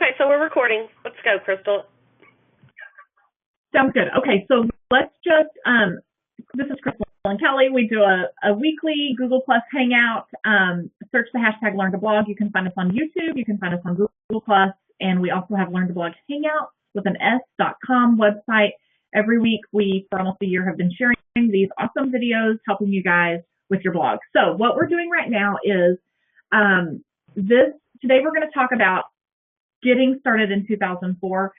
Okay, so we're recording. Let's go, Crystal. Sounds good. Okay, so let's just, this is Crystal and Kelly. We do a weekly Google Plus Hangout. Search the hashtag Learn to Blog. You can find us on YouTube. You can find us on Google Plus. And we also have Learn to Blog Hangout with an S.com website. Every week, we, for almost a year, have been sharing these awesome videos, helping you guys with your blog. So what we're doing right now is today we're going to talk about getting started in 2004.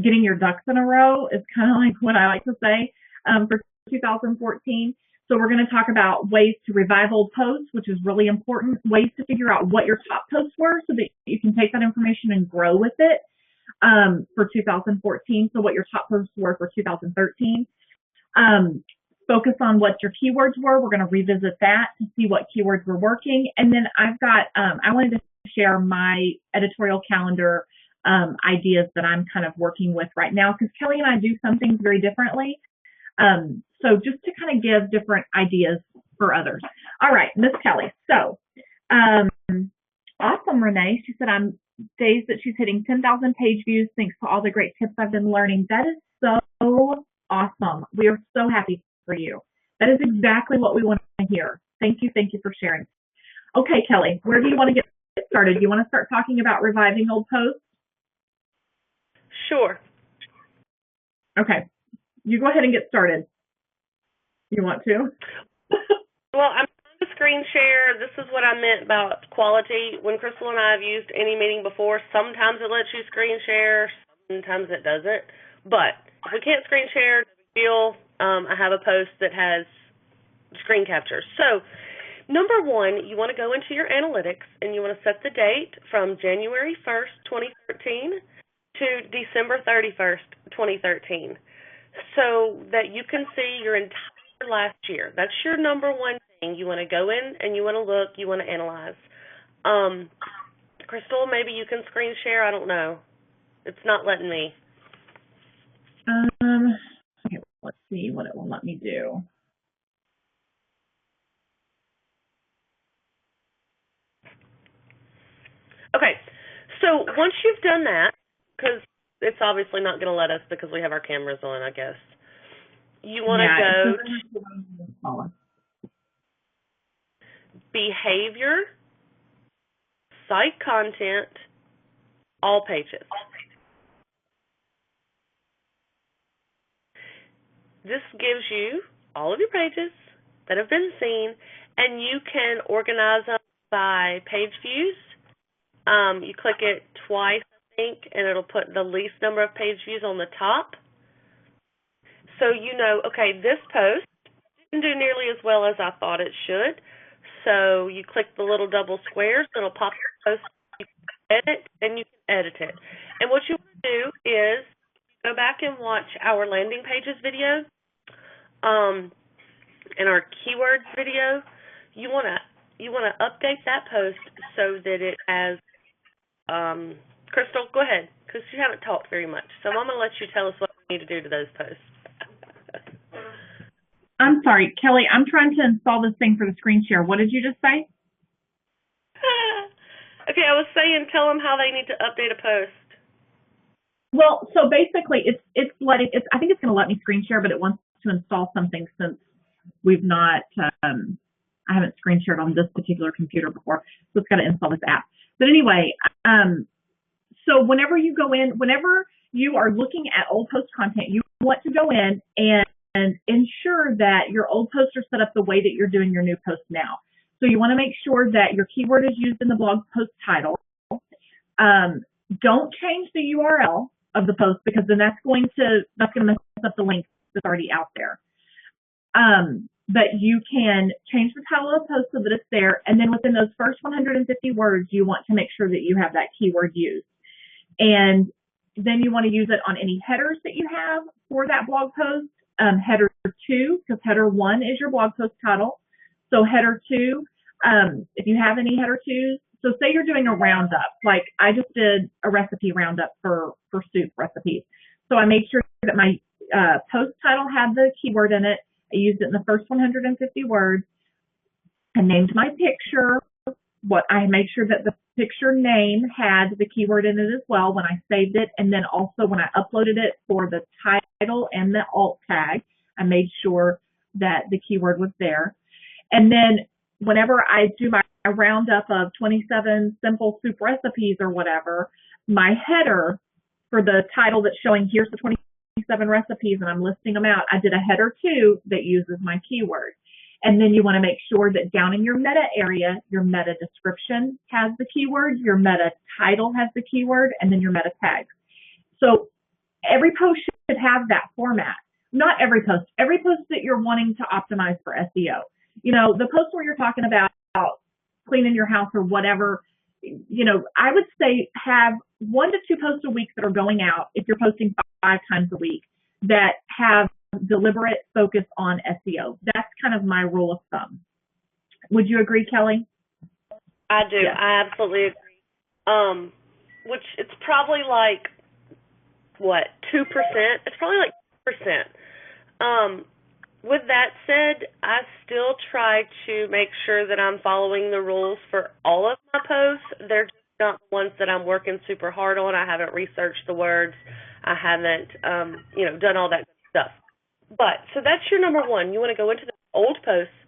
Getting your ducks in a row is kind of like what I like to say for 2014. So we're going to talk about ways to revive old posts, which is really important, ways to figure out what your top posts were so that you can take that information and grow with it for 2014. So what your top posts were for 2013. Focus on what your keywords were. We're going to revisit that to see what keywords were working. And then I've got, I wanted to share my editorial calendar ideas that I'm kind of working with right now, because Kelly and I do some things very differently. So just to kind of give different ideas for others. All right, Miss Kelly. So awesome, Renee. She said I'm days that she's hitting 10,000 page views thanks to all the great tips I've been learning. That is so awesome. We are so happy for you. That is exactly what we want to hear. Thank you for sharing. Okay, Kelly, where do you want to get started? Do you want to start talking about reviving old posts? Sure. Okay. You go ahead and get started. You want to? Well, I'm trying to screen share. This is what I meant about quality. When Crystal and I have used AnyMeeting before, sometimes it lets you screen share, sometimes it doesn't. But if we can't screen share, I have a post that has screen capture. So number one, you want to go into your analytics and you want to set the date from January 1st, 2013 to December 31st, 2013, so that you can see your entire last year. That's your number one thing. You want to go in and you want to look, you want to analyze. Crystal, maybe you can screen share. I don't know. It's not letting me. Okay, let's see what it will let me do. Okay, so once you've done that, because it's obviously not going to let us because we have our cameras on, I guess. You want to go to behavior, site content, all pages. This gives you all of your pages that have been seen, and you can organize them by page views. You click it twice, I think, and it'll put the least number of page views on the top. So you know, okay, this post didn't do nearly as well as I thought it should. So you click the little double squares, it'll pop the post, you can edit, and you can edit it. And what you want to do is go back and watch our landing pages video and our keywords video. You want to update that post so that it has Crystal, go ahead, because you haven't talked very much. So I'm going to let you tell us what we need to do to those posts. I'm sorry, Kelly, I'm trying to install this thing for the screen share. What did you just say? Okay, I was saying tell them how they need to update a post. Well, so basically I think it's going to let me screen share, but it wants to install something since we've not, I haven't screen shared on this particular computer before, so it's got to install this app. But anyway, so whenever you go in, whenever you are looking at old post content, you want to go in and ensure that your old posts are set up the way that you're doing your new post now. So you want to make sure that your keyword is used in the blog post title. Don't change the URL of the post, because then that's going to mess up the link that's already out there. But you can change the title of the post so that it's there, and then within those first 150 words, you want to make sure that you have that keyword used. And then you want to use it on any headers that you have for that blog post. Header 2, because header 1 is your blog post title. So header 2, if you have any header 2s, so say you're doing a roundup, like I just did a recipe roundup for soup recipes. So I made sure that my post title had the keyword in it. I used it in the first 150 words. I named my picture. what I made sure that the picture name had the keyword in it as well when I saved it, and then also when I uploaded it for the title and the alt tag, I made sure that the keyword was there. And then whenever I do my roundup of 27 simple soup recipes or whatever, my header for the title that's showing here's the 27 recipes and I'm listing them out, I did a header too that uses my keyword. And then you want to make sure that down in your meta area, your meta description has the keyword, your meta title has the keyword, and then your meta tags. So every post should have that format. Not every post that you're wanting to optimize for SEO. You know, the post where you're talking about cleaning your house or whatever, you know, I would say have 1 to 2 posts a week that are going out if you're posting 5 times a week that have deliberate focus on SEO. That's kind of my rule of thumb. Would you agree, Kelli? I do. Yes. I absolutely agree. Which it's probably like, what, 2%? It's probably like 2%. With that said, I still try to make sure that I'm following the rules for all of my posts. They're just not the ones that I'm working super hard on. I haven't researched the words. I haven't, done all that stuff. But, so that's your number one. You want to go into the old posts.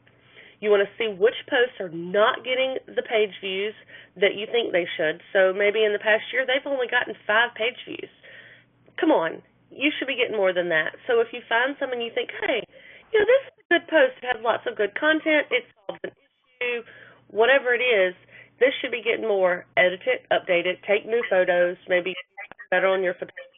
You want to see which posts are not getting the page views that you think they should. So maybe in the past year, they've only gotten 5 page views. Come on. You should be getting more than that. So if you find some and you think, hey, this is a good post. It has lots of good content. It solves an issue. Whatever it is, this should be getting more. Edit it, update it, take new photos, maybe better on your photography,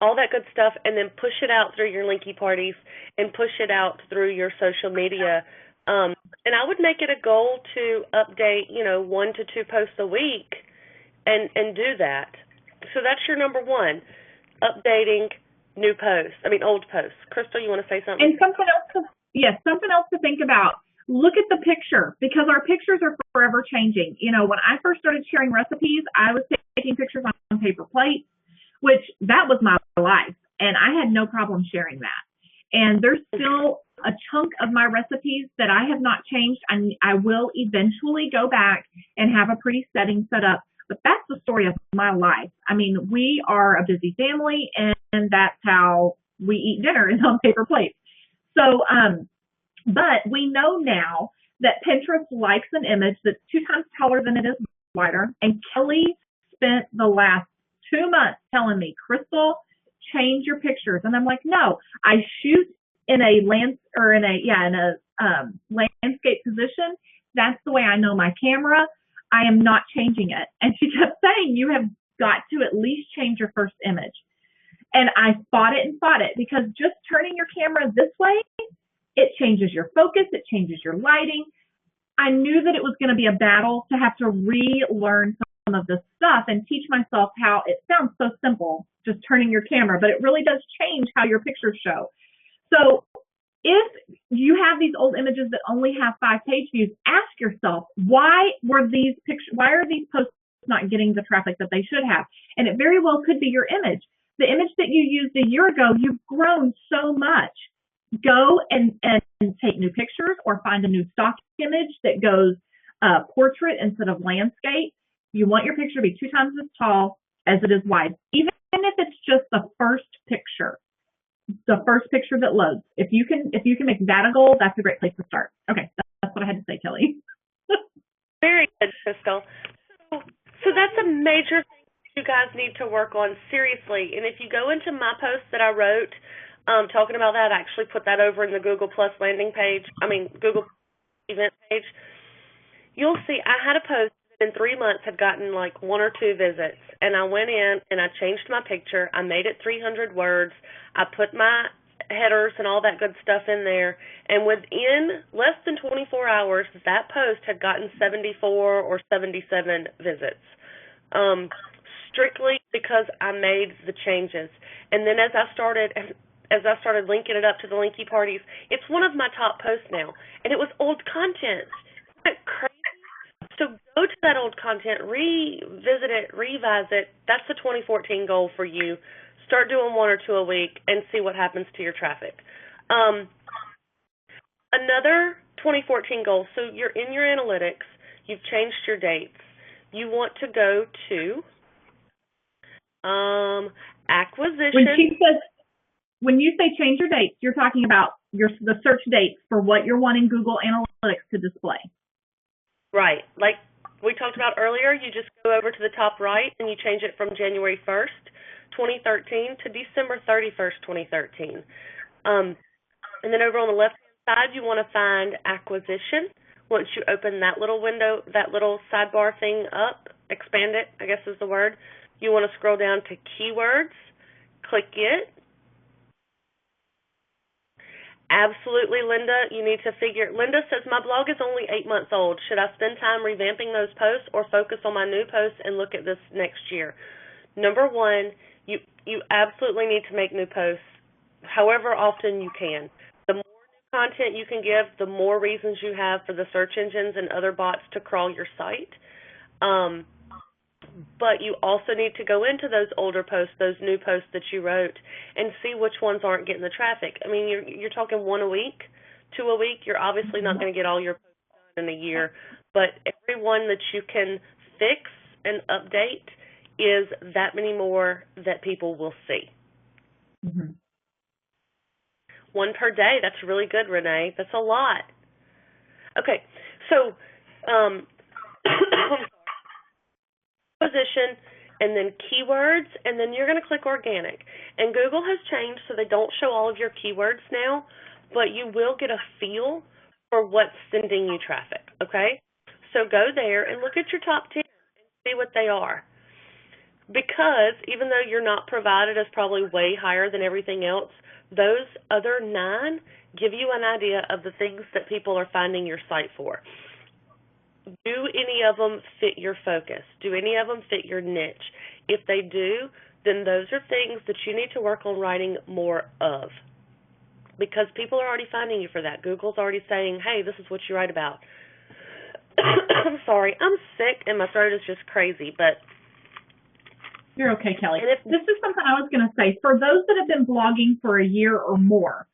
all that good stuff, and then push it out through your linky parties and push it out through your social media. And I would make it a goal to update, 1 to 2 posts a week and do that. So that's your number one, updating old posts. Crystal, you want to say something? And something else to think about. Look at the picture because our pictures are forever changing. When I first started sharing recipes, I was taking pictures on paper plates, which that was my life, and I had no problem sharing that. And there's still a chunk of my recipes that I have not changed. I will eventually go back and have a pretty setting set up, but that's the story of my life. I mean, we are a busy family, and that's how we eat dinner is on paper plates. So, but we know now that Pinterest likes an image that's 2 times taller than it is wider. And Kelli spent the last 2 months telling me, Crystal, change your pictures. And I'm like, no, I shoot in a landscape position. That's the way I know my camera. I am not changing it. And she kept saying, you have got to at least change your first image. And I fought it because just turning your camera this way, it changes your focus, it changes your lighting. I knew that it was going to be a battle to have to relearn some of this stuff and teach myself how it sounds so simple, just turning your camera, but it really does change how your pictures show. So if you have these old images that only have 5 page views, ask yourself, why are these posts not getting the traffic that they should have? And it very well could be your image. The image that you used a year ago, you've grown so much. Go and take new pictures or find a new stock image that goes portrait instead of landscape. You want your picture to be 2 times as tall as it is wide, even if it's just the first picture that loads. If you can make that a goal, that's a great place to start. Okay, that's what I had to say, Kelli. Very good, Crystal. So that's a major thing you guys need to work on seriously. And if you go into my post that I wrote talking about that, I actually put that over in the Google Plus Google event page. You'll see I had a post that in 3 months had gotten like 1 or 2 visits, and I went in and I changed my picture. I made it 300 words. I put my headers and all that good stuff in there, and within less than 24 hours, that post had gotten 74 or 77 visits. Strictly because I made the changes. And then as I started linking it up to the linky parties, it's one of my top posts now. And it was old content. Isn't that crazy? So go to that old content, revisit it, revise it. That's the 2014 goal for you. Start doing 1 or 2 a week and see what happens to your traffic. Another 2014 goal, so you're in your analytics. You've changed your dates. You want to go to acquisition. When you say change your dates, you're talking about the search dates for what you're wanting Google Analytics to display. Right. Like we talked about earlier, you just go over to the top right and you change it from January 1st, 2013 to December 31st, 2013. And then over on the left-hand side, you want to find acquisition. Once you open that little window, that little sidebar thing up, expand it, I guess is the word, you want to scroll down to keywords, click it. Absolutely, Linda, you need to figure. Linda says, my blog is only 8 months old. Should I spend time revamping those posts or focus on my new posts and look at this next year? Number one, you absolutely need to make new posts however often you can. The more new content you can give, the more reasons you have for the search engines and other bots to crawl your site. But you also need to go into those older posts, those new posts that you wrote, and see which ones aren't getting the traffic. I mean, you're talking 1 a week, 2 a week. You're obviously not going to get all your posts done in a year, but every one that you can fix and update is that many more that people will see. Mm-hmm. 1 per day. That's really good, Renee. That's a lot. Okay, so position, and then keywords, and then you're going to click organic. And Google has changed so they don't show all of your keywords now, but you will get a feel for what's sending you traffic, okay? So go there and look at your top 10 and see what they are. Because even though you're not provided as probably way higher than everything else, those other 9 give you an idea of the things that people are finding your site for. Do any of them fit your focus? Do any of them fit your niche? If they do, then those are things that you need to work on writing more of, because people are already finding you for that. Google's already saying, hey, this is what you write about. I'm sorry, I'm sick and my throat is just crazy, but... You're okay, Kelly. This is something I was going to say. For those that have been blogging for a year or more,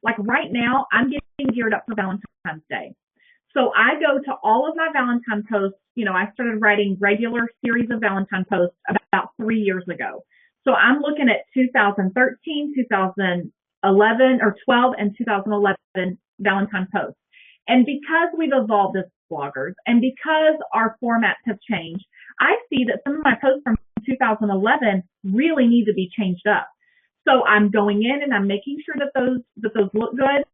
like right now, I'm getting geared up for Valentine's Day. So I go to all of my Valentine posts. You know, I started writing regular series of Valentine posts about 3 years ago. So I'm looking at 2013, 2011, or 12, and 2011 Valentine posts. And because we've evolved as bloggers and because our formats have changed, I see that some of my posts from 2011 really need to be changed up. So I'm going in and I'm making sure that those look good,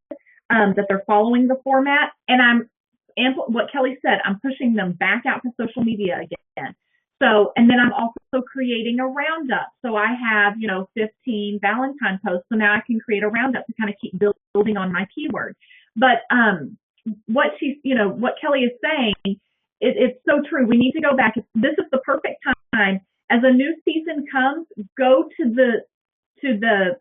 that they're following the format, and what Kelly said, I'm pushing them back out to social media again. So, and then I'm also creating a roundup. So I have, 15 Valentine posts. So now I can create a roundup to kind of keep building on my keyword. But what Kelly is saying, it's so true. We need to go back. This is the perfect time. As a new season comes, go to the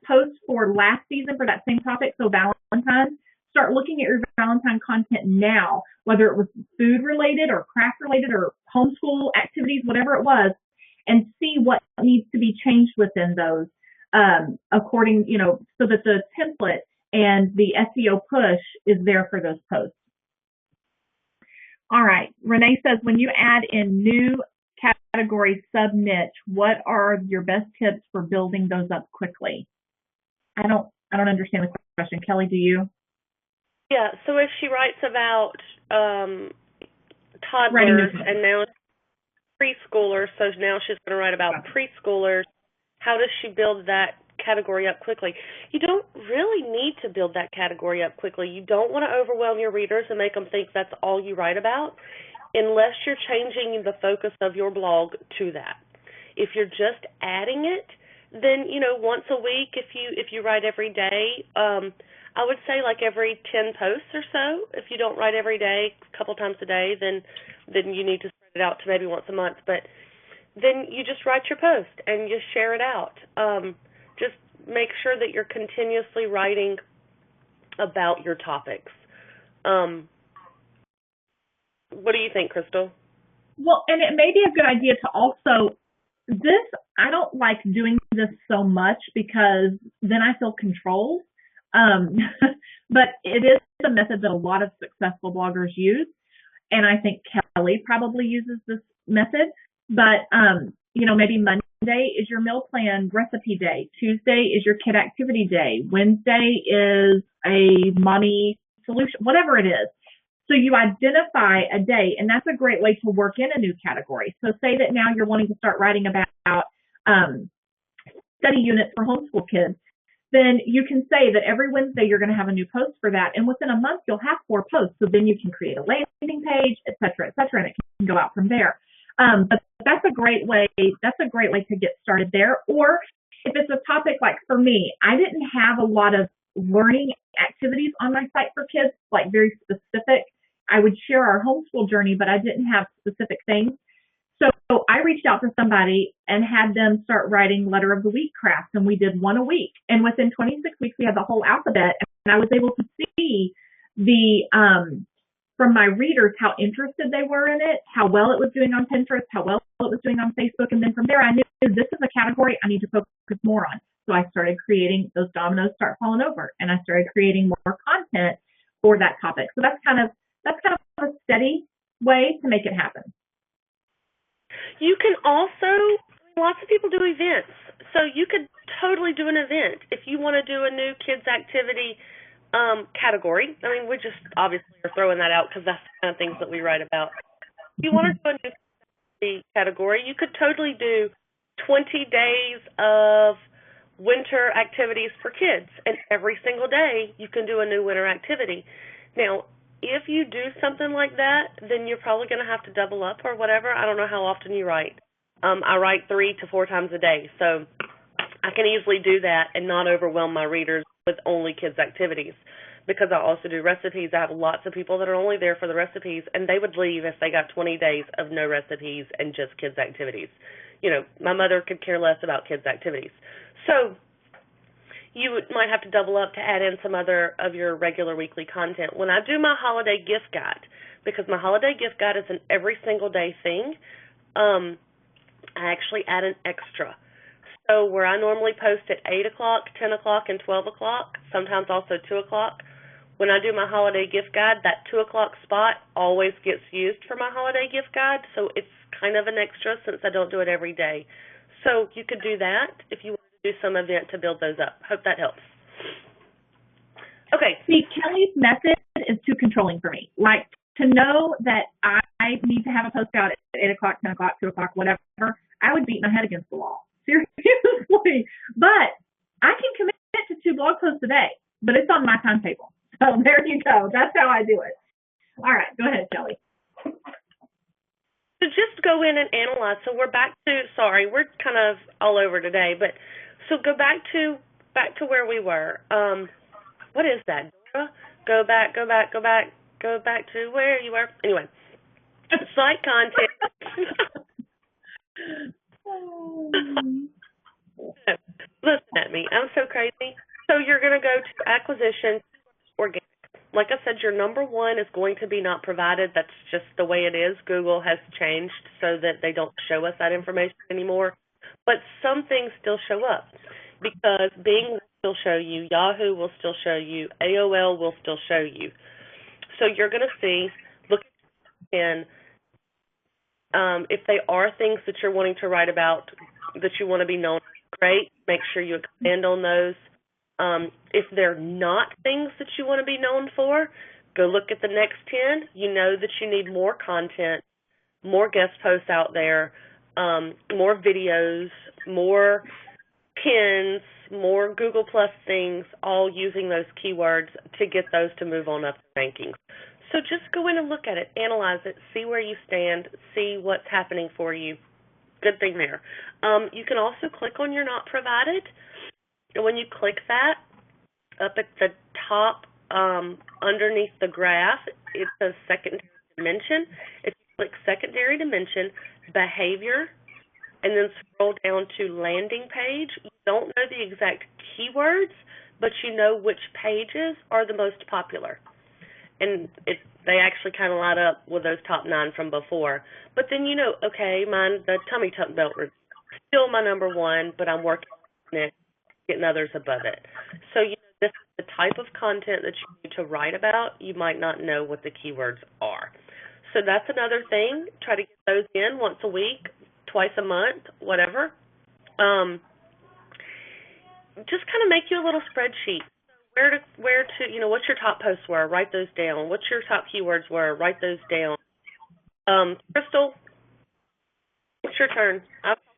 post for last season for that same topic, so Valentine's. Start looking at your Valentine content now, whether it was food related or craft related or homeschool activities, whatever it was, and see what needs to be changed within those according, so that the template and the SEO push is there for those posts. All right. Renee says, when you add in new category sub-niche, what are your best tips for building those up quickly? I don't understand the question. Kelly, do you? Yeah, so if she writes about toddlers and now preschoolers, so now she's going to write about preschoolers, how does she build that category up quickly? You don't really need to build that category up quickly. You don't want to overwhelm your readers and make them think that's all you write about unless you're changing the focus of your blog to that. If you're just adding it, then, once a week, if you write every day, I would say like every 10 posts or so. If you don't write every day, a couple times a day, then you need to spread it out to maybe once a month. But then you just write your post and you share it out. Just make sure that you're continuously writing about your topics. What do you think, Crystal? Well, and it may be a good idea to also, I don't like doing this so much because then I feel controlled. But it is a method that a lot of successful bloggers use. And I think Kelli probably uses this method. But, maybe Monday is your meal plan recipe day. Tuesday is your kid activity day. Wednesday is a mommy solution, whatever it is. So you identify a day, and that's a great way to work in a new category. So say that now you're wanting to start writing about study units for homeschool kids. Then you can say that every Wednesday you're going to have a new post for that, and within a month you'll have 4 posts. So then you can create a landing page, et cetera, and it can go out from there. But that's a great way. That's a great way to get started there. Or if it's a topic like for me, I didn't have a lot of learning activities on my site for kids, like very specific. I would share our homeschool journey, but I didn't have specific things. So I reached out to somebody and had them start writing letter of the week crafts, and we did 1 a week. And within 26 weeks, we had the whole alphabet, and I was able to see from my readers how interested they were in it, how well it was doing on Pinterest, how well it was doing on Facebook. And then from there, I knew this is a category I need to focus more on. So I started creating those dominoes start falling over, and I started creating more content for that topic. So that's kind of a steady way to make it happen. You can also, lots of people do events. So you could totally do an event. If you want to do a new kids activity category, I mean, we just obviously are throwing that out because that's the kind of things that we write about. If you want to do a new category, you could totally do 20 days of winter activities for kids, and every single day you can do a new winter activity. Now, if you do something like that, then you're probably going to have to double up or whatever. I don't know how often you write. I write 3 to 4 times a day, so I can easily do that and not overwhelm my readers with only kids' activities, because I also do recipes. I have lots of people that are only there for the recipes, and they would leave if they got 20 days of no recipes and just kids' activities. My mother could care less about kids' activities. So you might have to double up to add in some other of your regular weekly content. When I do my holiday gift guide, because my holiday gift guide is an every single day thing, I actually add an extra. So where I normally post at 8 o'clock, 10 o'clock, and 12 o'clock, sometimes also 2 o'clock, when I do my holiday gift guide, that 2 o'clock spot always gets used for my holiday gift guide, so it's kind of an extra since I don't do it every day. So you could do that if you want to do some event to build those up. Hope that helps. Okay. See, Kelli's method is too controlling for me. Like, to know that I need to have a post out at 8 o'clock, 10 o'clock, 2 o'clock, whatever, I would beat my head against the wall. Seriously. But I can commit to 2 blog posts a day, but it's on my timetable. So there you go. That's how I do it. All right. Go ahead, Kelli. So just go in and analyze. So we're back to, sorry, we're kind of all over today, but so go back to where we were. What is that? Go back to where you were. Anyway, site content. Listen at me. I'm so crazy. So you're going to go to acquisition, organic. Like I said, your number 1 is going to be not provided. That's just the way it is. Google has changed so that they don't show us that information anymore. But some things still show up because Bing will still show you, Yahoo will still show you, AOL will still show you. So you're going to see, look in if they are things that you're wanting to write about that you want to be known for, great. Make sure you expand on those. If they're not things that you want to be known for, go look at the next 10. You know that you need more content, more guest posts out there, more videos, more pins, more Google Plus things, all using those keywords to get those to move on up the rankings. So just go in and look at it, analyze it, see where you stand, see what's happening for you. Good thing there. You can also click on your not provided. And when you click that, up at the top underneath the graph, it says secondary dimension. If you click secondary dimension, behavior, and then scroll down to landing page, you don't know the exact keywords, but you know which pages are the most popular. And they actually kind of light up with those top 9 from before. But then you know, okay, the tummy tuck belt review is still my number 1, but I'm working on it, getting others above it. So you know this is the type of content that you need to write about, you might not know what the keywords are. So that's another thing. Try to get those in once a week, twice a month, whatever. Just kind of make you a little spreadsheet. Where to, what your top posts were, write those down. What your top keywords were, write those down. Crystal, it's your turn.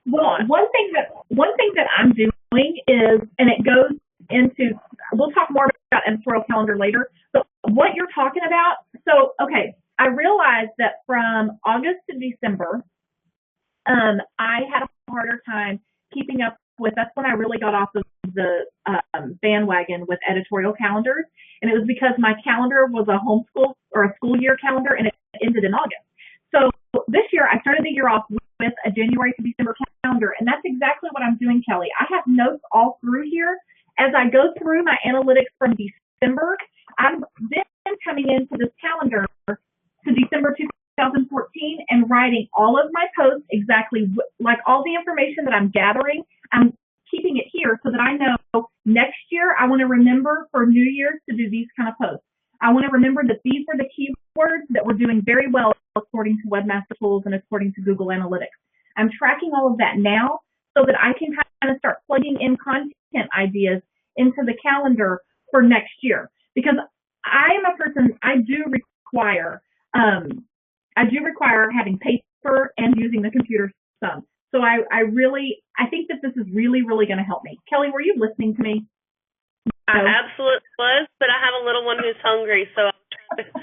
Well, one thing that I'm doing is, and it goes into, we'll talk more about editorial calendar later, but what you're talking about, so, okay, I realized that from August to December, I had a harder time keeping up with, that's when I really got off of the bandwagon with editorial calendars, and it was because my calendar was a homeschool or a school year calendar, and it ended in August. So this year, I started the year off with a January to December calendar, and that's exactly what I'm doing, Kelly. I have notes all through here. As I go through my analytics from December, I'm then coming into this calendar to December 2014 and writing all of my posts exactly, like all the information that I'm gathering, I'm keeping it here so that I know next year I want to remember for New Year's to do these kind of posts. I want to remember that these were the keywords that were doing very well according to Webmaster Tools and according to Google Analytics. I'm tracking all of that now so that I can kind of start plugging in content ideas into the calendar for next year. Because I am a person, I do require having paper and using the computer some. So I think that this is really, really going to help me. Kelly, were you listening to me? I absolutely was, but I have a little one who's hungry, so I'm trying to...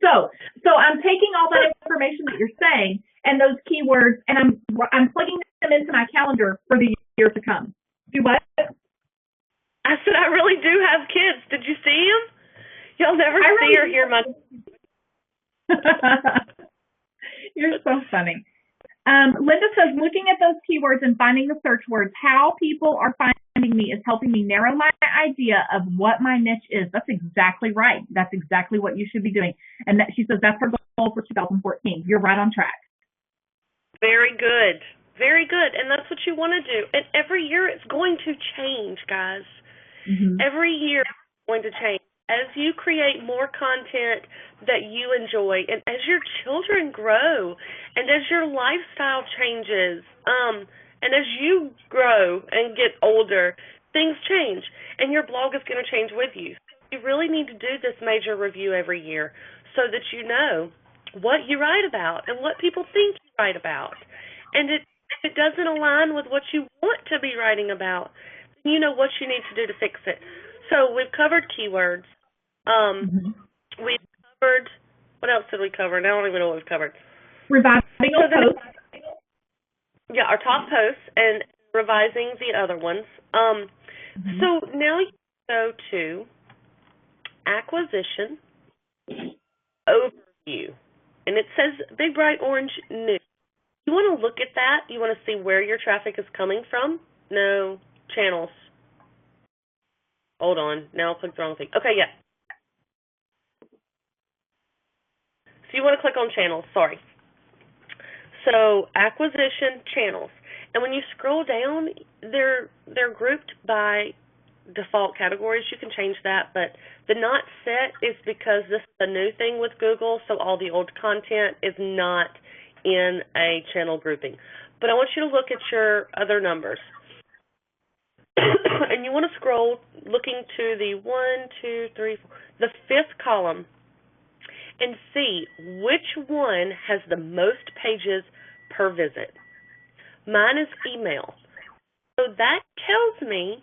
So I'm taking all that information that you're saying and those keywords, and I'm plugging them into my calendar for the year to come. Do what? I said I really do have kids. Did you see them? You'll never see or hear my... You're so funny. Linda says, looking at those keywords and finding the search words, how people are finding me is helping me narrow my idea of what my niche is. That's exactly right. That's exactly what you should be doing. And she says that's her goal for 2014. You're right on track. Very good. Very good. And that's what you want to do. And every year it's going to change, guys. Mm-hmm. Every year it's going to change. As you create more content that you enjoy, and as your children grow, and as your lifestyle changes, and as you grow and get older, things change, and your blog is going to change with you. You really need to do this major review every year so that you know what you write about and what people think you write about. And if it doesn't align with what you want to be writing about, you know what you need to do to fix it. So we've covered keywords. We've covered, what else did we cover? I don't even know what we've covered. Revising posts. Yeah, our top posts and revising the other ones. So now you go to acquisition, overview, and it says big bright orange new. You want to look at that? You want to see where your traffic is coming from? No, channels. Hold on, now I clicked the wrong thing. Okay, yeah. So you want to click on channels, sorry. So acquisition channels. And when you scroll down, they're grouped by default categories. You can change that, but the not set is because this is a new thing with Google, so all the old content is not in a channel grouping. But I want you to look at your other numbers. And you want to scroll looking to the 1, 2, 3, 4, the fifth column, and see which one has the most pages per visit. Mine is email. So that tells me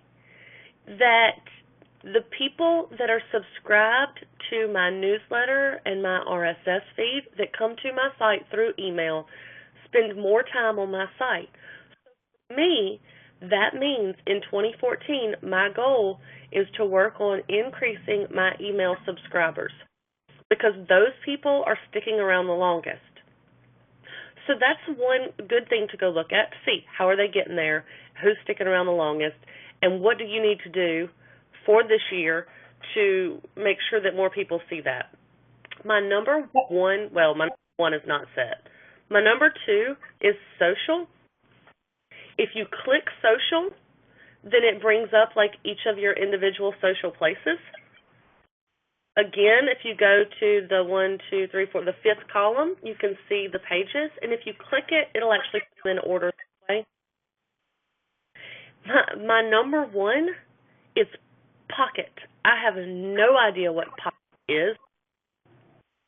that the people that are subscribed to my newsletter and my RSS feed that come to my site through email spend more time on my site. So for me, that means in 2014, my goal is to work on increasing my email subscribers, because those people are sticking around the longest. So that's one good thing to go look at, to see how are they getting there, who's sticking around the longest, and what do you need to do for this year to make sure that more people see that. My number one, well, my number one is not set. My number two is social. If you click social, then it brings up like each of your individual social places. Again, if you go to the 1, 2, 3, 4, the fifth column, you can see the pages, and if you click it, it'll actually come in order this way. My number one is Pocket. I have no idea what Pocket is,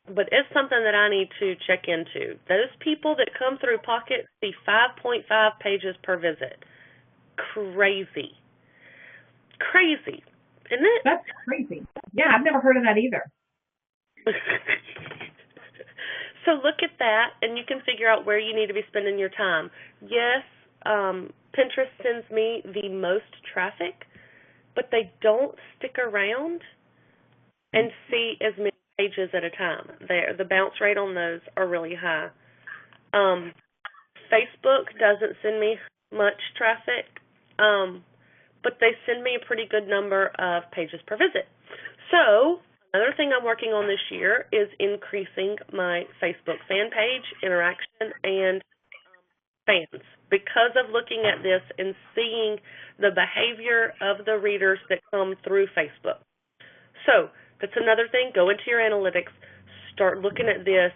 but it's something that I need to check into. Those people that come through Pocket see 5.5 pages per visit. Crazy. Crazy, isn't it? That's crazy. Yeah, I've never heard of that either. So look at that, and you can figure out where you need to be spending your time. Yes, Pinterest sends me the most traffic, but they don't stick around and see as many pages at a time. The bounce rate on those are really high. Facebook doesn't send me much traffic, but they send me a pretty good number of pages per visit. So another thing I'm working on this year is increasing my Facebook fan page interaction and fans, because of looking at this and seeing the behavior of the readers that come through Facebook. So that's another thing. Go into your analytics, start looking at this,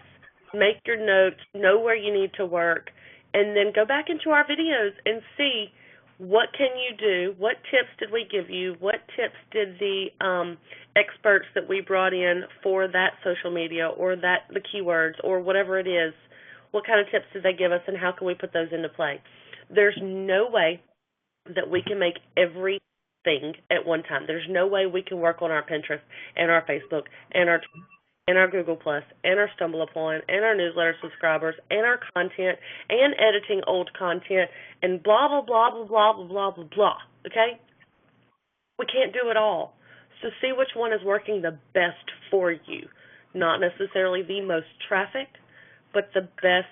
make your notes, know where you need to work, and then go back into our videos and see what can you do, what tips did we give you, what tips did the experts that we brought in for that social media or that the keywords or whatever it is, what kind of tips did they give us, and how can we put those into play? There's no way that we can make everything at one time. There's no way we can work on our Pinterest and our Facebook and our Google Plus and our Stumble Upon and our newsletter subscribers and our content and editing old content and blah, blah, blah, blah, blah, blah, blah, blah, blah, okay? We can't do it all. So see which one is working the best for you. Not necessarily the most traffic, but the best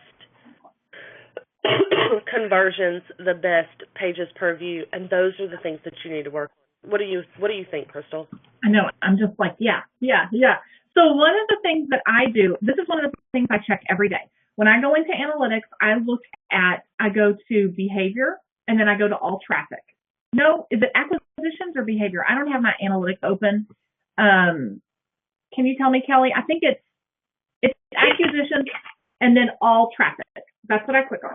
conversions, the best pages per view, and those are the things that you need to work on. What do you think, Crystal? I know. I'm just like, yeah. So one of the things that I do, this is one of the things I check every day. When I go into analytics, I go to behavior, and then I go to all traffic. No, is it acquisitions or behavior? I don't have my analytics open. Can you tell me, Kelli? I think it's acquisitions and then all traffic. That's what I click on.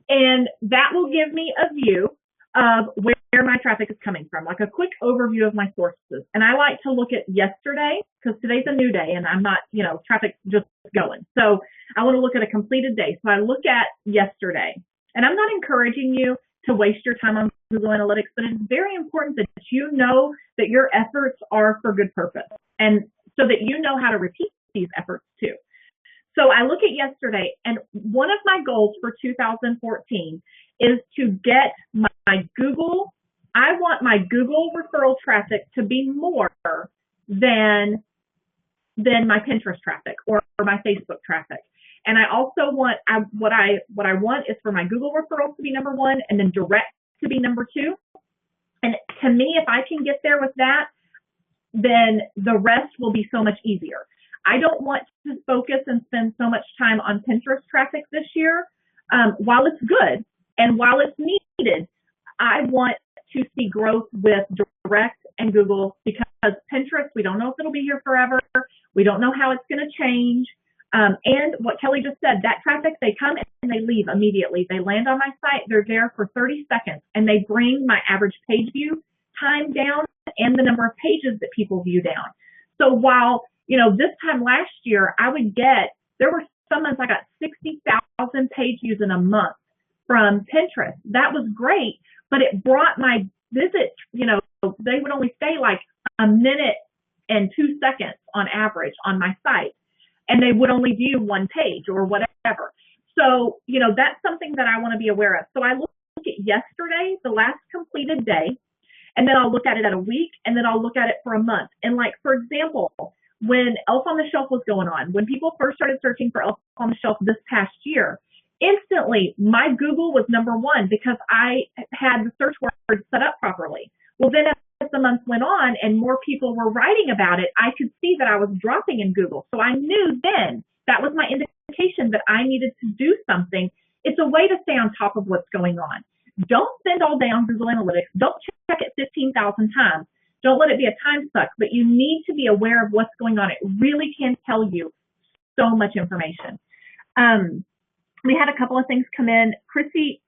And that will give me a view of where my traffic is coming from, like a quick overview of my sources. And I like to look at yesterday, because today's a new day and I'm not, traffic just going. So I want to look at a completed day. So I look at yesterday. And I'm not encouraging you to waste your time on Google Analytics, but it's very important that you know that your efforts are for good purpose, and so that you know how to repeat these efforts too. So I look at yesterday, and one of my goals for 2014 is to get my Google, I want my Google referral traffic to be more than my Pinterest traffic or my Facebook traffic. And I also want, what I want is for my Google referrals to be number one, and then direct to be number two. And to me, if I can get there with that, then the rest will be so much easier. I don't want to focus and spend so much time on Pinterest traffic this year. While it's good and while it's needed, I want to see growth with direct and Google, because Pinterest, we don't know if it'll be here forever. We don't know how it's going to change. And what Kelli just said, that traffic, they come and they leave immediately. They land on my site, they're there for 30 seconds, and they bring my average page view time down and the number of pages that people view down. So while, this time last year, there were some months I got 60,000 page views in a month from Pinterest. That was great, but it brought my visits, they would only stay like a minute and 2 seconds on average on my site, and they would only view one page or whatever. So, that's something that I want to be aware of. So I look at yesterday, the last completed day, and then I'll look at it at a week, and then I'll look at it for a month. And like, for example, when Elf on the Shelf was going on, when people first started searching for Elf on the Shelf this past year, instantly my Google was number one because I had the search word set up properly. Well, then as the months went on and more people were writing about it, I could see that I was dropping in Google. So I knew then that was my indication that I needed to do something. It's a way to stay on top of what's going on. Don't spend all day on Google Analytics. Don't check it 15,000 times. Don't let it be a time suck, but you need to be aware of what's going on. It really can tell you so much information. We had a couple of things come in. Christy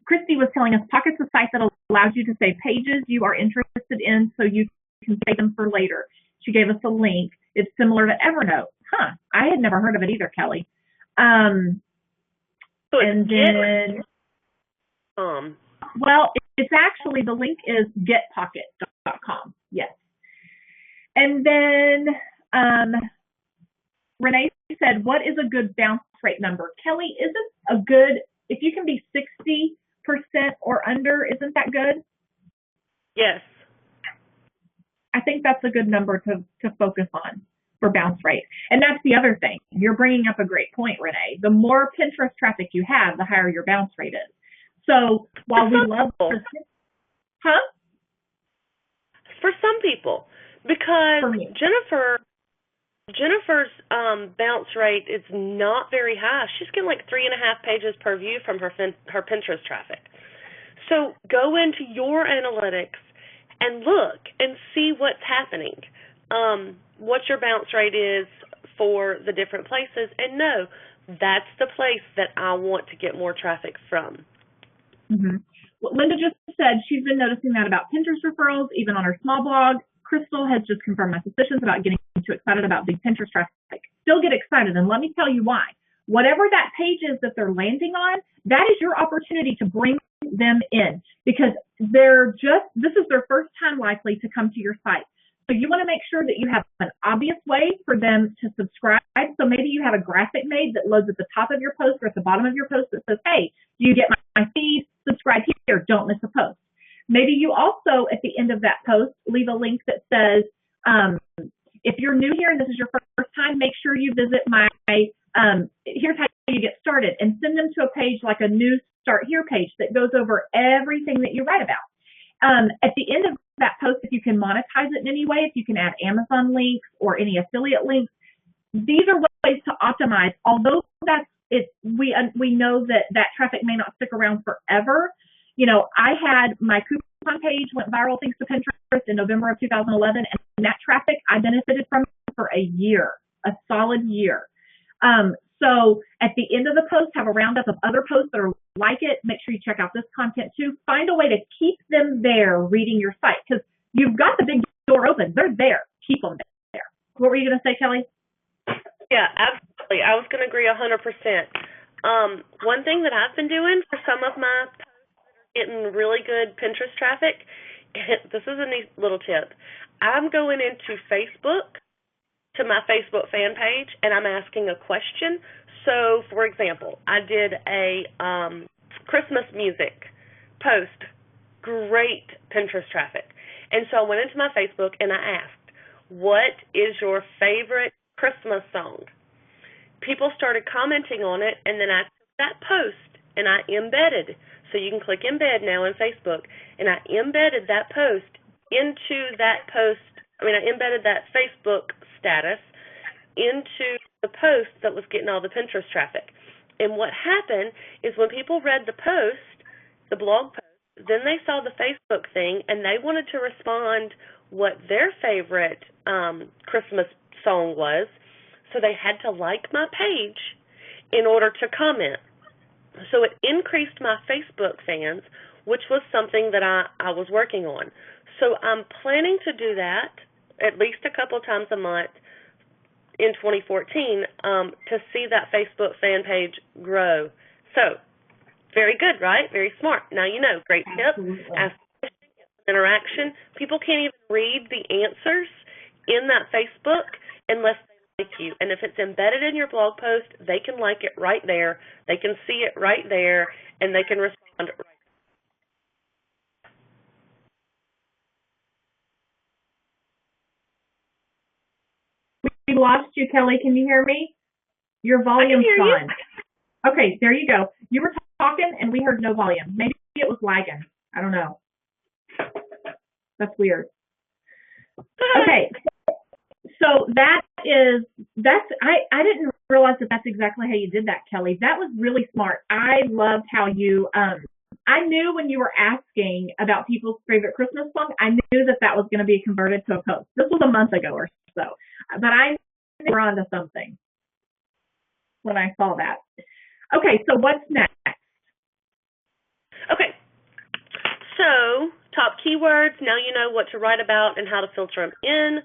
was telling us Pocket's a site that allows you to save pages you are interested in so you can save them for later. She gave us a link. It's similar to Evernote. Huh. I had never heard of it either, Kelly. And then, well, it's actually, the link is getpocket.com. Yes. And then Renee said, what is a good bounce rate number? Kelly, isn't a good, if you can be 60% or under, isn't that good? Yes. I think that's a good number to focus on for bounce rate. And that's the other thing. You're bringing up a great point, Renee. The more Pinterest traffic you have, the higher your bounce rate is. So while we love, huh? For some people, because Jennifer's bounce rate is not very high. She's getting like 3.5 pages per view from her Pinterest traffic. So go into your analytics and look and see what's happening. What your bounce rate is for the different places, and no, that's the place that I want to get more traffic from. Mm-hmm. Well, Linda just said she's been noticing that about Pinterest referrals, even on her small blog. Crystal has just confirmed my suspicions about getting too excited about big Pinterest traffic. Still get excited, and let me tell you why. Whatever that page is that they're landing on, that is your opportunity to bring them in, because this is their first time likely to come to your site. So you want to make sure that you have an obvious way for them to subscribe. So maybe you have a graphic made that loads at the top of your post or at the bottom of your post that says, hey, you get my feed, subscribe here, don't miss a post. Maybe you also, at the end of that post, leave a link that says, if you're new here and this is your first time, make sure you visit my, here's how you get started, and send them to a page like a new Start Here page that goes over everything that you write about. At the end of that post, if you can monetize it in any way, if you can add Amazon links or any affiliate links, these are ways to optimize. Although we know that traffic may not stick around forever. You know, I had my coupon page went viral thanks to Pinterest in November of 2011, and that traffic I benefited from for a year, a solid year. So at the end of the post, have a roundup of other posts that are like it. Make sure you check out this content too. Find a way to keep them there reading your site, because you've got the big door open. They're there. Keep them there. What were you going to say, Kelly? Yeah, absolutely. I was going to agree 100%. One thing that I've been doing for some of my posts that are getting really good Pinterest traffic, this is a neat little tip. I'm going into Facebook, to my Facebook fan page, and I'm asking a question. So, for example, I did a Christmas music post, great Pinterest traffic. And so I went into my Facebook and I asked, what is your favorite Christmas song? People started commenting on it, and then I took that post and I embedded. So you can click embed now in Facebook, and I embedded that post into that post. I embedded that Facebook status into the post that was getting all the Pinterest traffic. And what happened is when people read the post, the blog post, then they saw the Facebook thing, and they wanted to respond what their favorite Christmas song was, so they had to like my page in order to comment. So it increased my Facebook fans, which was something that I was working on. So I'm planning to do that at least a couple times a month in 2014 to see that Facebook fan page grow. So very good, right? Very smart. Now you know, great tip. Ask questions, interaction. People can't even read the answers in that Facebook unless they like you. And if it's embedded in your blog post, they can like it right there. They can see it right there, and they can respond right there. We lost you, Kelly. Can you hear me? Your volume's gone. Okay, there you go. You were talking and we heard no volume. Maybe it was lagging. I don't know. That's weird. Okay, so I didn't realize that that's exactly how you did that, Kelly. That was really smart. I loved how you I knew when you were asking about people's favorite Christmas song, I knew that that was going to be converted to a post. This was a month ago or so, but I knew we were onto something when I saw that. Okay, so what's next? Okay, so top keywords. Now you know what to write about and how to filter them in.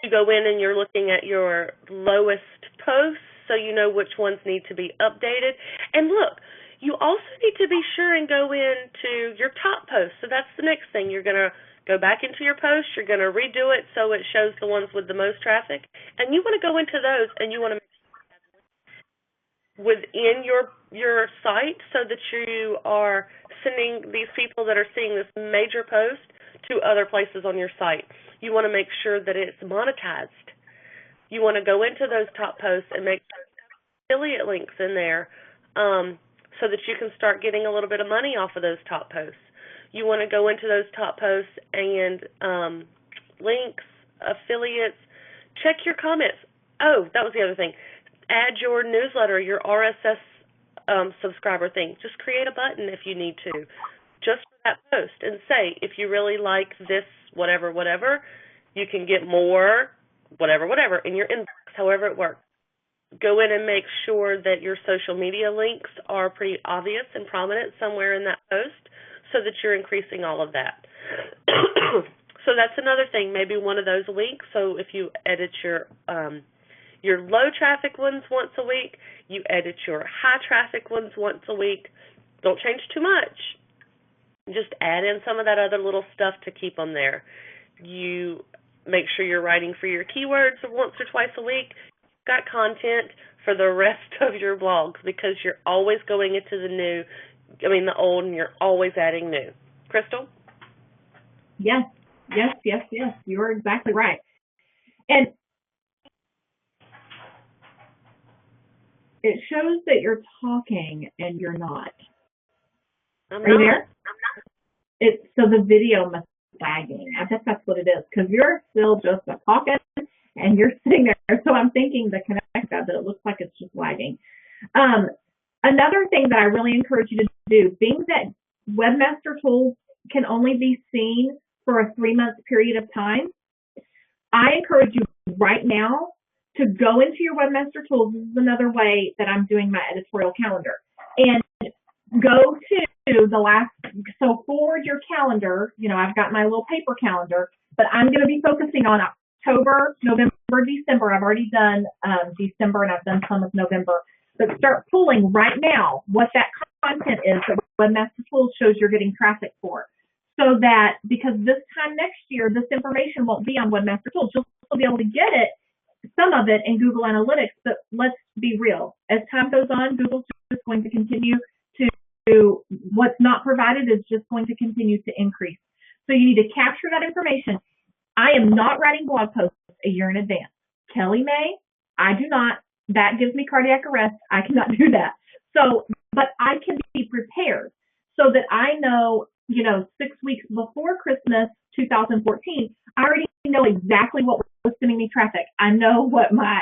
You go in and you're looking at your lowest posts, so you know which ones need to be updated. And look, you also need to be sure and go into your top posts. So that's the next thing. You're going to go back into your post. You're going to redo it so it shows the ones with the most traffic. And you want to go into those and you want to within your site so that you are sending these people that are seeing this major post to other places on your site. You want to make sure that it's monetized. You want to go into those top posts and make affiliate links in there so that you can start getting a little bit of money off of those top posts. You want to go into those top posts and links, affiliates, check your comments. Oh, that was the other thing. Add your newsletter, your RSS subscriber thing. Just create a button if you need to, just for that post, and say, if you really like this, whatever, you can get more, whatever, in your inbox, however it works. Go in and make sure that your social media links are pretty obvious and prominent somewhere in that post so that you're increasing all of that. So that's another thing, maybe one of those a week. So if you edit your low traffic ones once a week, you edit your high traffic ones once a week. Don't change too much. Just add in some of that other little stuff to keep them there. You make sure you're writing for your keywords once or twice a week. You've got content for the rest of your blogs because you're always going into the old, and you're always adding new. Crystal? Yes. You're exactly right. And it shows that you're talking and you're not. Are you there? So the video must be lagging. I bet that's what it is because you're still just talking and you're sitting there. So I'm thinking the connect that it looks like it's just lagging. Another thing that I really encourage you to do, being that Webmaster Tools can only be seen for a 3-month period of time, I encourage you right now to go into your Webmaster Tools. This is another way that I'm doing my editorial calendar. And go to the last, so forward your calendar. I've got my little paper calendar, but I'm going to be focusing on October, November, December. I've already done December and I've done some of November. But start pulling right now what that content is that Webmaster Tools shows you're getting traffic for. So that, because this time next year, this information won't be on Webmaster Tools. You'll still be able to get it, some of it in Google Analytics, but let's be real. As time goes on, Google's just going to continue to, what's not provided is just going to continue to increase. So you need to capture that information. I am not writing blog posts a year in advance. Kelli may, I do not. That gives me cardiac arrest. I cannot do that. So, but I can be prepared so that I know, 6 weeks before Christmas 2014, I already know exactly what was sending me traffic. I know what my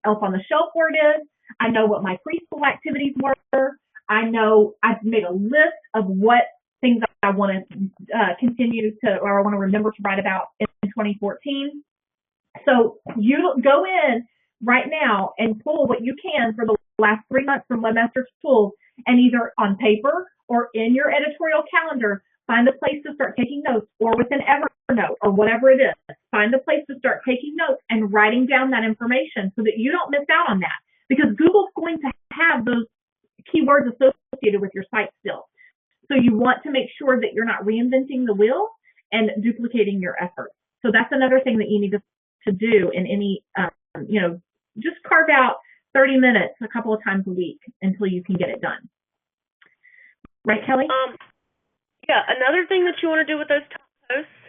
elf on the shelf word is. I know what my preschool activities were. I know I've made a list of what things I want to continue to, or I want to remember to write about in 2014. So you go in right now and pull what you can for the last 3 months from Webmaster Tools, and either on paper or in your editorial calendar, find a place to start taking notes, or with an Evernote or whatever it is. Find a place to start taking notes and writing down that information so that you don't miss out on that, because Google's going to have those keywords associated with your site still. So you want to make sure that you're not reinventing the wheel and duplicating your efforts. So that's another thing that you need to do in any, just carve out 30 minutes a couple of times a week until you can get it done. Right, Kelli? Yeah, another thing that you want to do with those top posts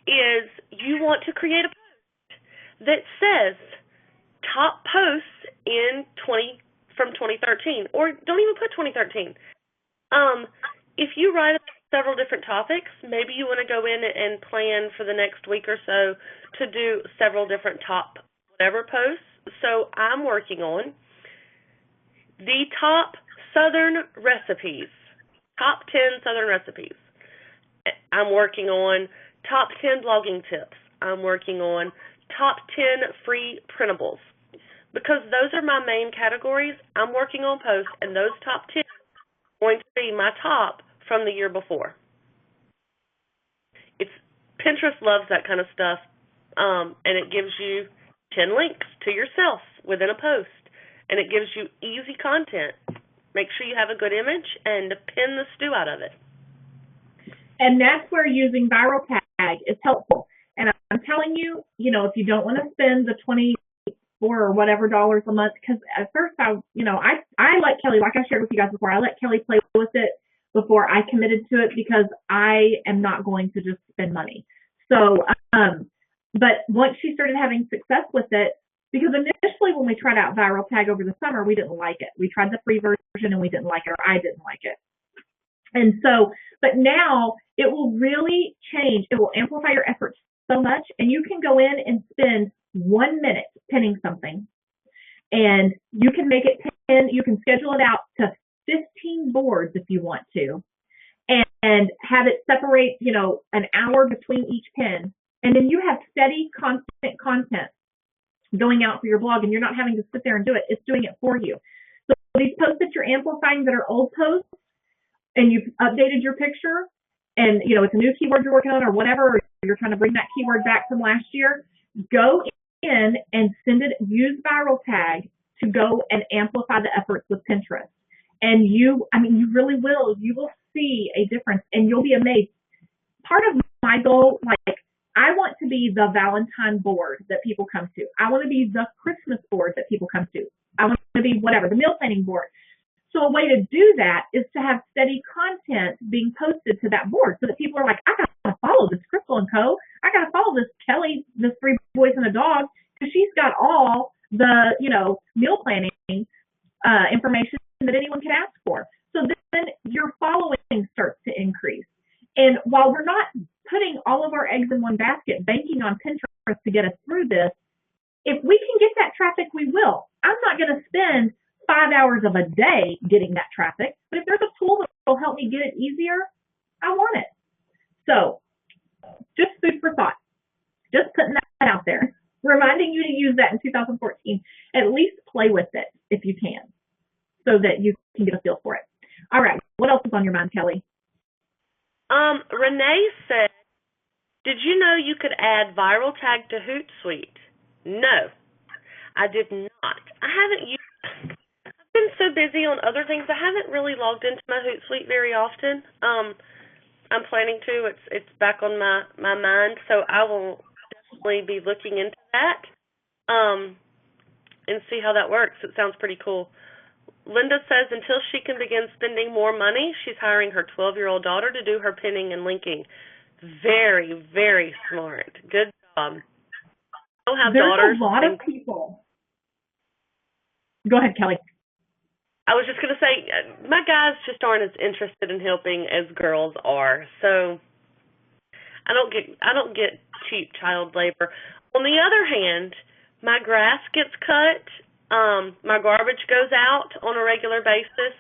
is you want to create a post that says top posts from 2013, or don't even put 2013. If you write about several different topics, maybe you want to go in and plan for the next week or so to do several different top whatever posts. So I'm working on the top Southern recipes. top 10 Southern recipes. I'm working on top 10 blogging tips. I'm working on top 10 free printables. Because those are my main categories, I'm working on posts, and those top 10 are going to be my top from the year before. Pinterest loves that kind of stuff, and it gives you 10 links to yourself within a post, and it gives you easy content. Make sure you have a good image and pin the stew out of it. And that's where using viral tag is helpful. And I'm telling you, if you don't want to spend the $24 or whatever dollars a month, because at first I let Kelli, like I shared with you guys before, I let Kelli play with it before I committed to it, because I am not going to just spend money. So, but once she started having success with it, because initially when we tried out viral tag over the summer, we didn't like it. We tried the free version and we didn't like it, or I didn't like it. And so, but now it will really change. It will amplify your efforts so much, and you can go in and spend 1 minute pinning something, and you can make it pin. You can schedule it out to 15 boards if you want to, and have it separate, an hour between each pin, and then you have steady, constant content going out for your blog, and you're not having to sit there and do it. It's doing it for you. So these posts that you're amplifying that are old posts, and you've updated your picture, and it's a new keyword you're working on or whatever, or you're trying to bring that keyword back from last year, go in and use viral tag to go and amplify the efforts with Pinterest. And you really will. You will see a difference, and you'll be amazed. Part of my goal, I want to be the Valentine board that people come to. I want to be the Christmas board that people come to. I want to be whatever, the meal planning board. So a way to do that is to have steady content being posted to that board, so that people are like, I got to follow this Crystal & Co. I got to follow this Kelli, this 3 boys and a dog, because she's got all the, meal planning information that anyone can ask for. So then your following starts to increase. And while we're not putting all of our eggs in one basket, banking on Pinterest to get us through this, if we can get that traffic, we will. I'm not going to spend 5 hours of a day getting that traffic, but if there's a tool that will help me get it easier, I want it. So just food for thought, just putting that out there, reminding you to use that in 2014. At least play with it if you can, so that you can get a feel for it. All right, what else is on your mind, Kelli? Renee said, did you know you could add viral tag to Hootsuite? No, I did not. I've been so busy on other things, I haven't really logged into my Hootsuite very often. I'm planning to. It's back on my mind, so I will definitely be looking into that and see how that works. It sounds pretty cool. Linda says until she can begin spending more money, she's hiring her 12-year-old daughter to do her pinning and linking. Very, very smart. Good job. I don't have daughters. There's a lot of people. Go ahead, Kelli. I was just going to say, my guys just aren't as interested in helping as girls are, so I don't get cheap child labor. On the other hand, my grass gets cut, my garbage goes out on a regular basis.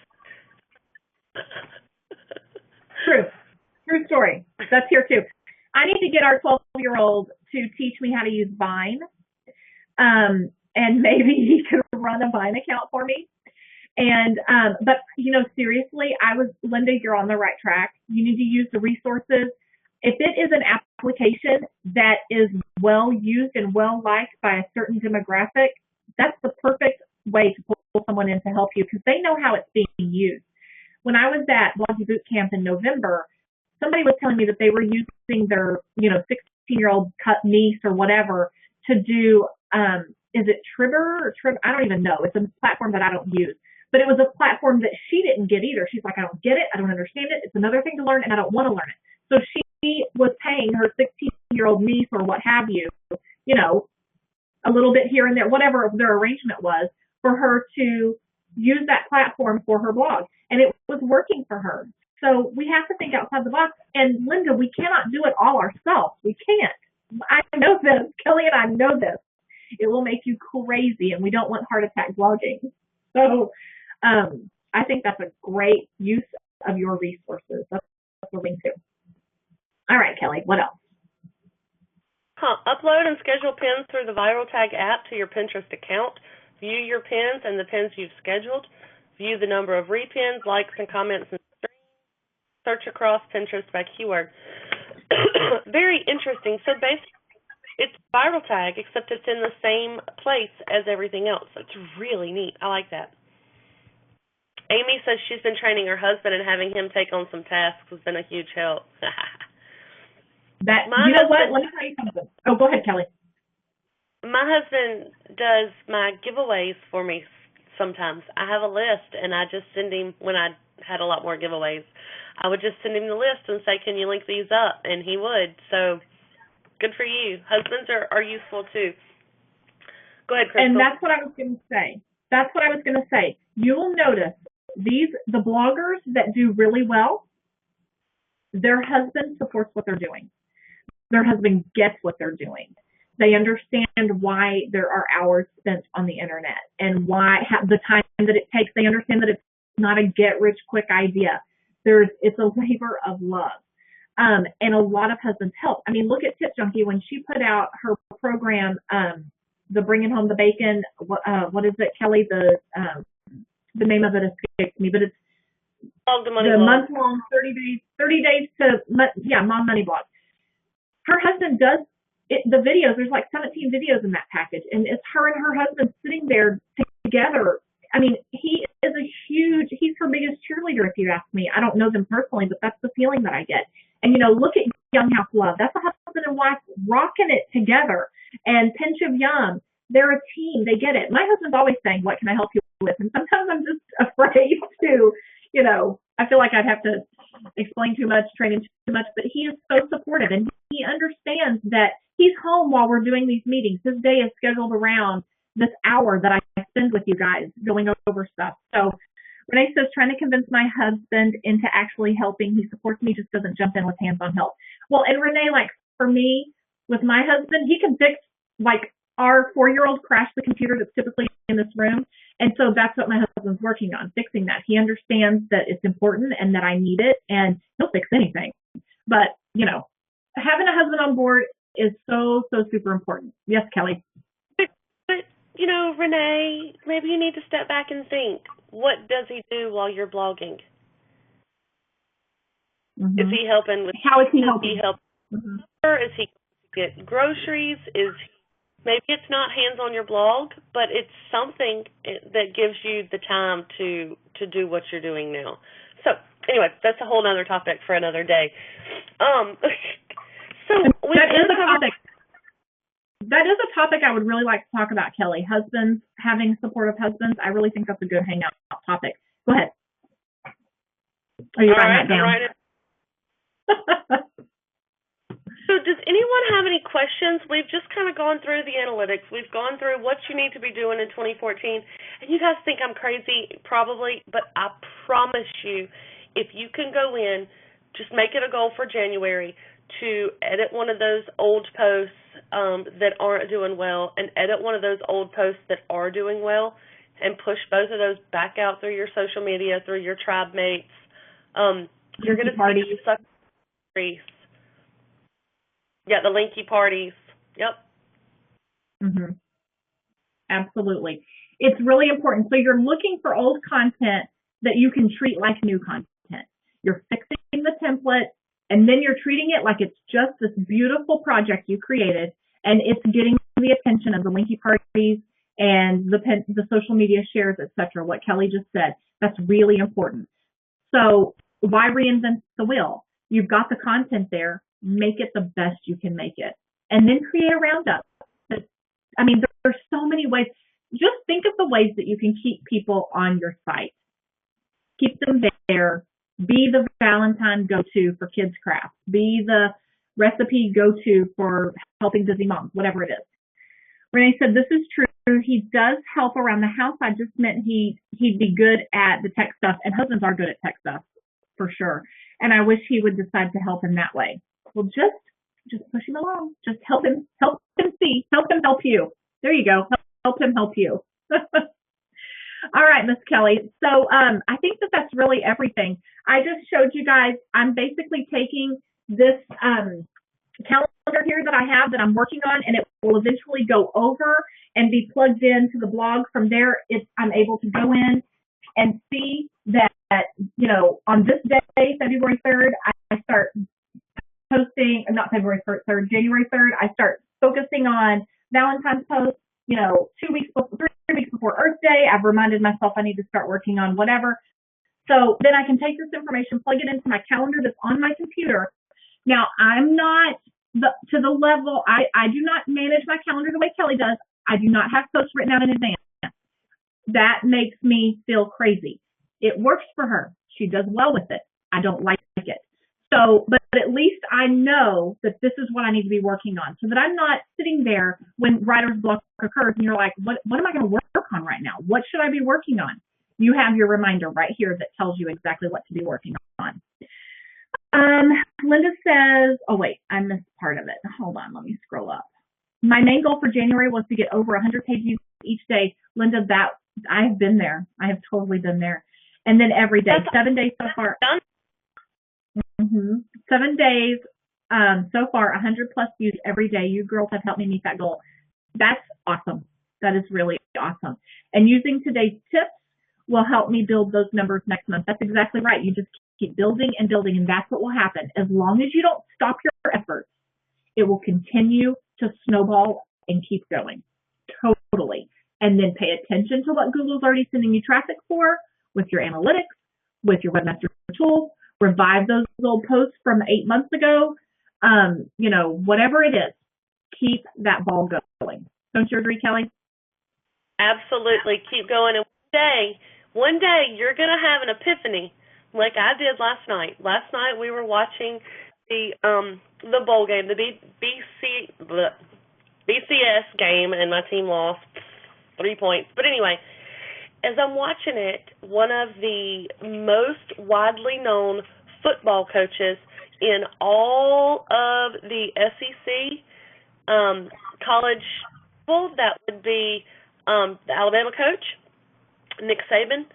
True story. That's here too. I need to get our 12-year-old to teach me how to use Vine, and maybe he can run a Vine account for me. And, but seriously, Linda, you're on the right track. You need to use the resources. If it is an application that is well used and well liked by a certain demographic, that's the perfect way to pull someone in to help you, because they know how it's being used. When I was at Bloggy Boot Camp in November, somebody was telling me that they were using their, 16-year-old niece or whatever to do, is it Tribber or Trib? I don't even know. It's a platform that I don't use. But it was a platform that she didn't get either. She's like, I don't get it. I don't understand it. It's another thing to learn, and I don't want to learn it. So she was paying her 16-year-old niece or what have you, a little bit here and there, whatever their arrangement was, for her to use that platform for her blog. And it was working for her. So we have to think outside the box. And Linda, we cannot do it all ourselves. We can't. I know this. Kelli and I know this. It will make you crazy, and we don't want heart attack blogging. So I think that's a great use of your resources. That's the link too. All right, Kelly, what else? Upload and schedule pins through the Viral Tag app to your Pinterest account. View your pins and the pins you've scheduled. View the number of repins, likes, and comments and streams. Search across Pinterest by keyword. Very interesting. So basically, it's Viral Tag, except it's in the same place as everything else. It's really neat. I like that. Amy says she's been training her husband and having him take on some tasks has been a huge help. You know what? Let me tell you something. Oh, go ahead, Kelly. My husband does my giveaways for me sometimes. I have a list, and I just send him, when I had a lot more giveaways, I would just send him the list and say, can you link these up? And he would. So good for you. Husbands are useful, too. Go ahead, Crystal. And that's what I was going to say. You'll notice the bloggers that do really well, their husband supports what they're doing. Their husband gets what they're doing. They understand why there are hours spent on the internet and the time that it takes. They understand that it's not a get-rich-quick idea. It's a labor of love. And a lot of husbands help. I mean, look at Tip Junkie when she put out her program, the Bringing Home the Bacon. What is it, Kelly? The name of it escapes me, but it's the month-long 30 days to Mom Money Blog. Her husband does the videos. There's like 17 videos in that package, and it's her and her husband sitting there together. I mean, he's her biggest cheerleader, if you ask me. I don't know them personally, but that's the feeling that I get. And, look at Young House Love. That's a husband and wife rocking it together. And Pinch of Yum, they're a team. They get it. My husband's always saying, what can I help you with? And sometimes I'm just afraid to, I feel like I'd have to explain too much, train him too much, but he is so supportive, and he understands that he's home while we're doing these meetings. His day is scheduled around this hour that I spend with you guys going over stuff. So Renee says, trying to convince my husband into actually helping. He supports me, just doesn't jump in with hands-on help. Well, and Renee, like for me, with my husband, he can fix, like our 4-year-old crashed the computer that's typically in this room. And so that's what my husband's working on, fixing that. He understands that it's important and that I need it, and he'll fix anything. But, having a husband on board is so, so super important. Yes, Kelly? But Renee, maybe you need to step back and think, what does he do while you're blogging? Mm-hmm. Is he helping with... How is he helping? Mm-hmm. Or is he get groceries? Maybe it's not hands on your blog, but it's something that gives you the time to do what you're doing now. So anyway, that's a whole other topic for another day. So that is a topic. That is a topic I would really like to talk about, Kelly. Husbands, having supportive husbands. I really think that's a good hangout topic. Go ahead. Are you writing that down? So does anyone have any questions? We've just kind of gone through the analytics. We've gone through what you need to be doing in 2014. And you guys think I'm crazy, probably, but I promise you, if you can go in, just make it a goal for January to edit one of those old posts that aren't doing well and edit one of those old posts that are doing well and push both of those back out through your social media, through your tribe mates. You're going to see such increase. Yeah, the linky parties. Yep. Mm-hmm. Absolutely. It's really important. So you're looking for old content that you can treat like new content. You're fixing the template, and then you're treating it like it's just this beautiful project you created, and it's getting the attention of the linky parties and the social media shares, etc. What Kelly just said. That's really important. So why reinvent the wheel? You've got the content there. Make it the best you can make it. And then create a roundup. I mean, there's so many ways. Just think of the ways that you can keep people on your site. Keep them there. Be the Valentine go-to for kids' crafts. Be the recipe go-to for helping busy moms, whatever it is. Renee said, this is true. He does help around the house. I just meant he'd be good at the tech stuff, and husbands are good at tech stuff, for sure. And I wish he would decide to help in that way. Well, just push him along. Just help him see. Help him help you. There you go. Help him help you. All right, right, Miss Kelly. So I think that that's really everything. I just showed you guys. I'm basically taking this calendar here that I have that I'm working on, and it will eventually go over and be plugged into the blog. From there, I'm able to go in and see that, on this day, February 3rd, I start posting, not February 3rd, January 3rd, I start focusing on Valentine's posts, 3 weeks before Earth Day. I've reminded myself I need to start working on whatever. So then I can take this information, plug it into my calendar that's on my computer. Now, I'm not to the level, I do not manage my calendar the way Kelly does. I do not have posts written out in advance. That makes me feel crazy. It works for her. She does well with it. I don't like it. So, but at least I know that this is what I need to be working on, so that I'm not sitting there when writer's block occurs and you're like, what am I going to work on right now? What should I be working on? You have your reminder right here that tells you exactly what to be working on. Linda says, oh wait, I missed part of it. Hold on, let me scroll up. My main goal for January was to get over 100 page views each day. Linda, that I've been there. I have totally been there. And then every day, 7 days so far. 7 days so far, 100 plus views every day. You girls have helped me meet that goal. That's awesome. That is really awesome. And using today's tips will help me build those numbers next month. That's exactly right. You just keep building and building, and that's what will happen. As long as you don't stop your efforts, it will continue to snowball and keep going. Totally. And then pay attention to what Google's already sending you traffic for with your analytics, with your webmaster tools. Revive those old posts from 8 months ago. Whatever it is, keep that ball going. Don't you agree, Kelly? Absolutely. Keep going. And one day you're going to have an epiphany like I did last night. Last night we were watching the bowl game, the BCS game, and my team lost 3 points. But anyway, as I'm watching it, one of the most widely known football coaches in all of the SEC college football, that would be the Alabama coach, Nick Saban.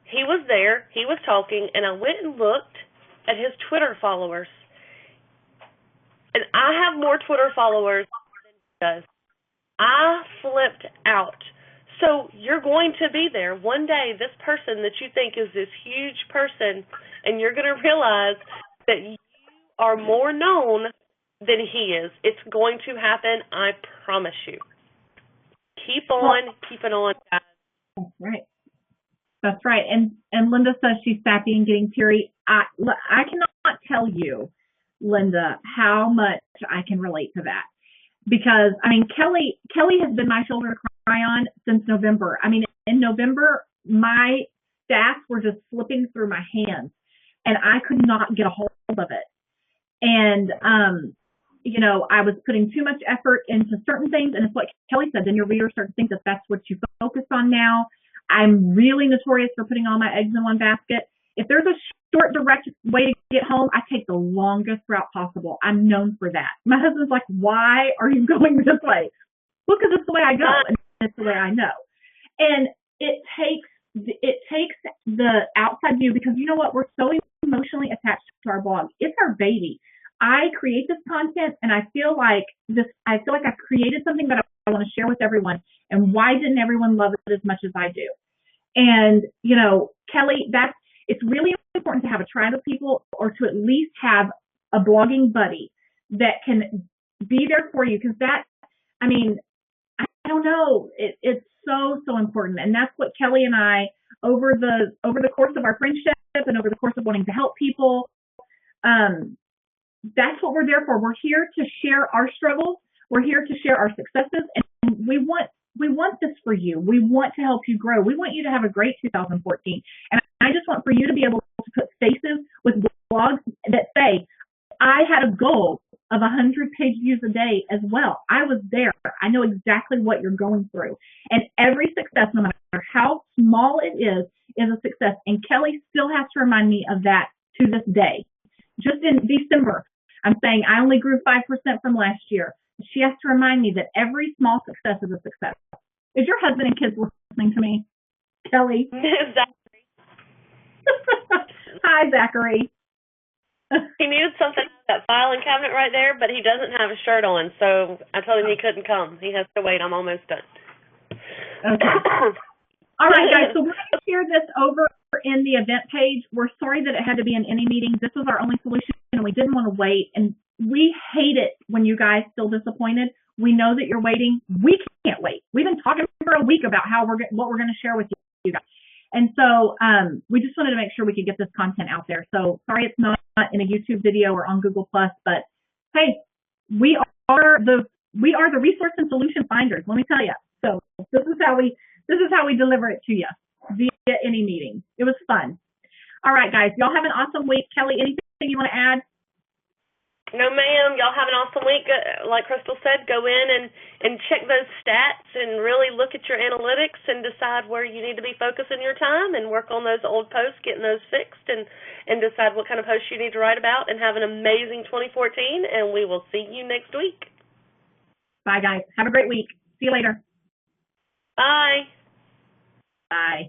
He was there, he was talking, and I went and looked at his Twitter followers. And I have more Twitter followers than he does. I flipped out. So you're going to be there one day, this person that you think is this huge person, and you're going to realize that you are more known than he is. It's going to happen, I promise you. Keep on keeping on, guys. That's right. That's right. And Linda says she's sappy and getting teary. I cannot tell you, Linda, how much I can relate to that. Because, Kelly has been my shoulder to cry on since November. In November, my stats were just slipping through my hands, and I could not get a hold of it. And, I was putting too much effort into certain things, and it's what Kelly said, then your readers start to think that that's what you focus on now. I'm really notorious for putting all my eggs in one basket. If there's a short, direct way to get home, I take the longest route possible. I'm known for that. My husband's like, why are you going this way? Well, because it's the way I go, and it's the way I know. And it takes the outside view, because you know what? We're so emotionally attached to our blog. It's our baby. I create this content, and I feel like I've created something that I want to share with everyone. And why didn't everyone love it as much as I do? And, Kelly, it's really important to have a tribe of people, or to at least have a blogging buddy that can be there for you. Because I don't know, it's so important. And that's what Kelly and I, over the course of our friendship and over the course of wanting to help people, that's what we're there for. We're here to share our struggles. We're here to share our successes, and we want this for you. We want to help you grow. We want you to have a great 2014. And I just want for you to be able to put faces with blogs that say, I had a goal of 100 page views a day as well. I was there. I know exactly what you're going through. And every success, no matter how small it is a success. And Kelly still has to remind me of that to this day. Just in December, I'm saying I only grew 5% from last year. She has to remind me that every small success is a success. Is your husband and kids listening to me? Kelly. Hi, Zachary. He needed something out of that filing cabinet right there, but he doesn't have a shirt on, so I told him he couldn't come. He has to wait. I'm almost done. Okay. All right, guys, so we're going to share this over in the event page. We're sorry that it had to be in any meeting. This was our only solution, and we didn't want to wait. And we hate it when you guys feel disappointed. We know that you're waiting. We can't wait. We've been talking for a week about what we're going to share with you guys. And so we just wanted to make sure we could get this content out there. So sorry it's not in a YouTube video or on Google+, but hey, we are the resource and solution finders, let me tell you. So this is how we deliver it to you via any meeting. It was fun. All right, guys, y'all have an awesome week. Kelly, anything you want to add? No, ma'am. Y'all have an awesome week. Like Crystal said, go in and check those stats and really look at your analytics and decide where you need to be focusing your time and work on those old posts, getting those fixed, and decide what kind of posts you need to write about. And have an amazing 2014, and we will see you next week. Bye, guys. Have a great week. See you later. Bye. Bye.